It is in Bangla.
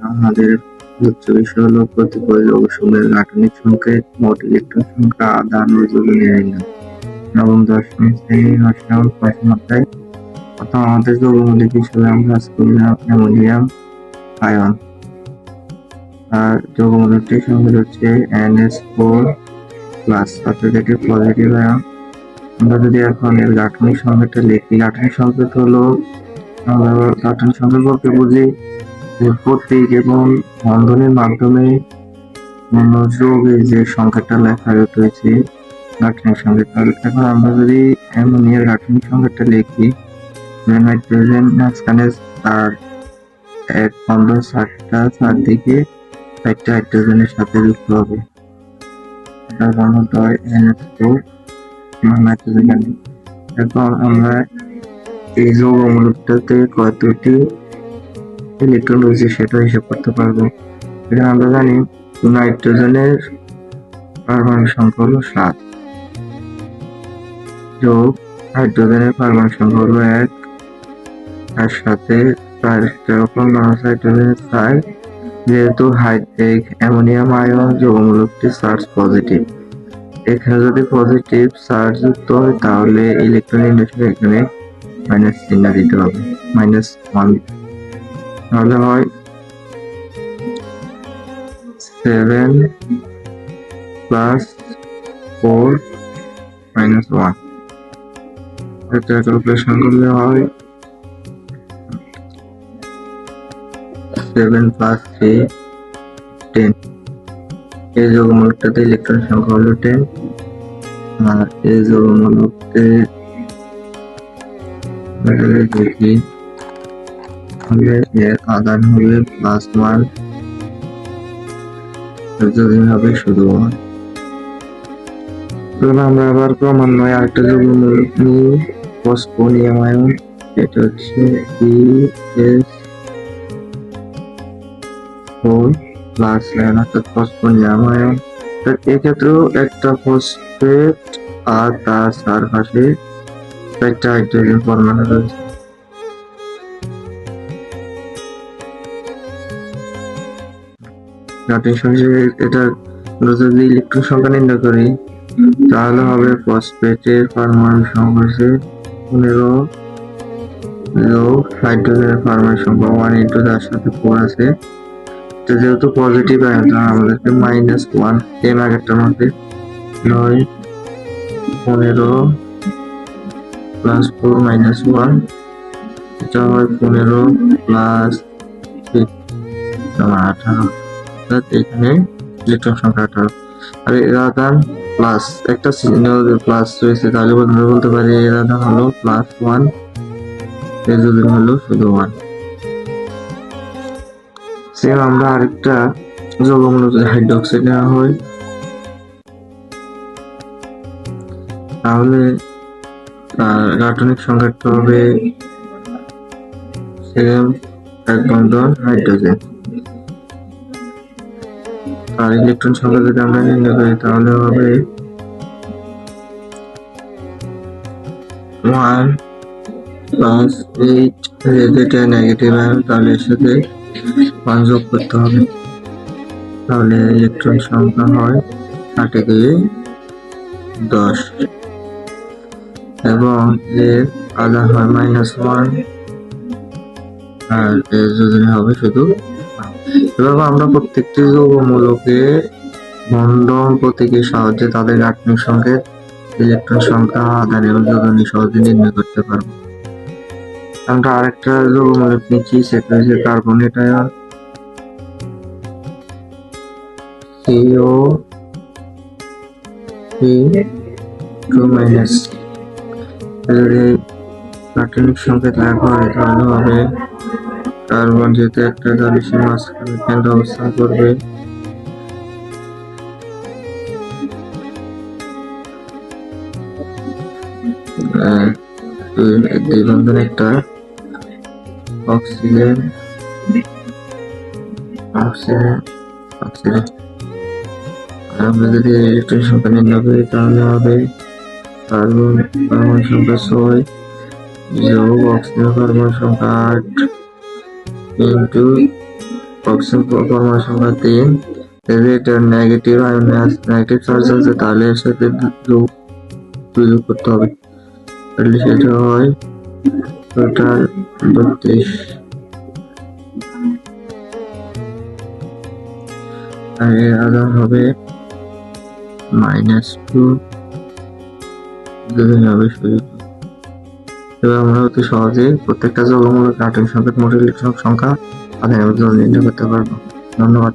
আমাদের উচ্চ বিষয় হলো কতিপয় যৌগসমূহের গাঠনিক সংকেত, মোট ইলেকট্রন সংখ্যা, আদান ও যোজনী নির্ণয়। নবম দশম শ্রেণীর রসায়ন প্রথম অধ্যায়। প্রথম আমাদের যৌগমূলক হিসেবে আমরা আজ করলাম অ্যামোনিয়াম আয়ন। আর যৌগমূলকটির সংকেত হচ্ছে NH4+, অর্থাৎ এটি পজিটিভ আয়ন। আমরা যদি এখন এর গাঠনিক সংকেতটা লিখি, গাঠনিক সংকেত হলো, আমরা গাঠনিক সংকেত বলতে বুঝি প্রতীক এবং বন্ধনীর মাধ্যমে মনোযোগে যে সংকেতটা লেখা রয়েছে গাঠনিক সংকেত। এখন আমরা যদি অ্যামোনিয়ার গাঠনিক সংকেতটা লিখি, নাইট্রোজেন মাঝখানে তার এক বন্ধন চারদিকে একটা হাইড্রোজেনের সাথে যুক্ত হবে, এটার ঘনত্ব হয় NH4 নাইট্রোজেন। এখন আমরা এই যৌগমূলকটাতে কতটি ইলেকট্রন রয়েছে সেটা হিসাব করতে পারবো। এখানে আমরা জানি নাইট্রোজেনের পারমাণবিক সংখ্যা হলো 7 যোগ হাইড্রোজেনের পারমাণবিক সংখ্যা হলো 1, তার সাথে হাইড্রোজেনের 4। যেহেতু অ্যামোনিয়াম আয়ন যৌগমূলকটি চার্জ পজিটিভ, এখানে যদি পজিটিভ চার্জ যুক্ত হয় তাহলে ইলেকট্রন নির্ণয় এখানে মাইনাস চিহ্ন দিতে হবে, -1। তাহলে হয় 7 + 4 - 1। এটা ক্যালকুলেশন করলে হয় 7 + 3 10। এই যৌগমূলকটাতে ইলেকট্রন সংখ্যা হলো 10। আর এই যৌগমূলকতে দেখি হলে এর আদান হবে +1, যোজনী হবে শুধু 1। আমরা আবার ক্রমান্বয়ে আরেকটা যৌগমূলক নিই, ফসফোনিয়াম আয়ন। এটা হচ্ছে CH4+ আয়ন, অর্থাৎ ফসফোনিয়াম আয়ন। এক্ষেত্রেও একটা ফসফেট আর তার চারপাশে একটা হাইড্রোজেন পরমাণু রয়েছে। গাঠনিক সংকেত এটা যদি ইলেকট্রন সংখ্যা নির্ণয় করি তাহলে হবে ফসফেটের পারমাণবিক সংখ্যা হচ্ছে 15 যোগ হাইড্রোজেনের পারমাণবিক সংখ্যা 1 × যার সাথে 4 আছে। যেহেতু পজিটিভ আয়ন আমাদেরকে -1 এর আগেরটার মধ্যে 9 15 + 4 - 1, এটা হয় 15 + 6 18। অর্থাৎ এখানে ইলেকট্রন সংখ্যা 18। আর এর আদান প্লাস একটা চিহ্ন প্লাস রয়েছে, তাহলে আমরা বলতে পারি এর আদান হলো +1, এর যোজনী হলো শুধু 1। সেম আমরা আরেকটা যৌগমূলক হাইড্রোক্সাইড নেওয়া হয়, তাহলে গাঠনিক সংকেতটা হবে সেম এক বন্ধন হাইড্রোজেন। আর ইলেকট্রন সংখ্যা যদি আমরা নির্ণয় করি তাহলে হবে 1 + 8, যেটা নেগেটিভ আয়ন তাহলে এর সাথে 1 যোগ করতে হবে, তাহলে ইলেকট্রন সংখ্যা হয় 8 × 10 এবং এর আদান হয় -1 আর এর যোজনী হবে শুধু। এভাবে আমরা প্রত্যেকটি যৌগমূলকে বন্ধন প্রতীকের সাহায্যে তাদের গাঠনিক সংকেত, ইলেকট্রন সংখ্যা, আদান এবং যোজনী সহজে নির্ণয় করতে পারবো। আমরা আরেকটা যৌগমূলক নিচ্ছি, সেটা হচ্ছে কার্বনেট আয়ন, CO3-। যদি গাঠনিক সংকেত লেখা হয় তাহলে হবে কার্বন, যেহেতু একটা জালিসের মাঝখানে কেন্দ্র অবস্থান করবে, দুই বন্ধন একটা অক্সিজেন। আমরা যদি ইলেকট্রন সংখ্যা নির্ণয় করি তাহলে হবে কার্বন পারমাণবিক সংখ্যা 6 যোগ অক্সিজেন পারমাণবিক সংখ্যা 8 × অক্সিজেন পরমাণু সংখ্যা 3, যদি এটা নেগেটিভ নেগেটিভ চার্জ আছে তাহলে এর সাথে যোগ করতে হবে, তাহলে সেটা হয় টোটাল 32, আর এর আধান হবে -2, দুদিন হবে সুযোগ। এবার আমরা অতি সহজে প্রত্যেকটা যৌগমূলক রাসায়নিক সংকেত মোট ইলেকট্রন সংখ্যা আধানের মধ্যে নির্ণয় করতে পারবো। ধন্যবাদ।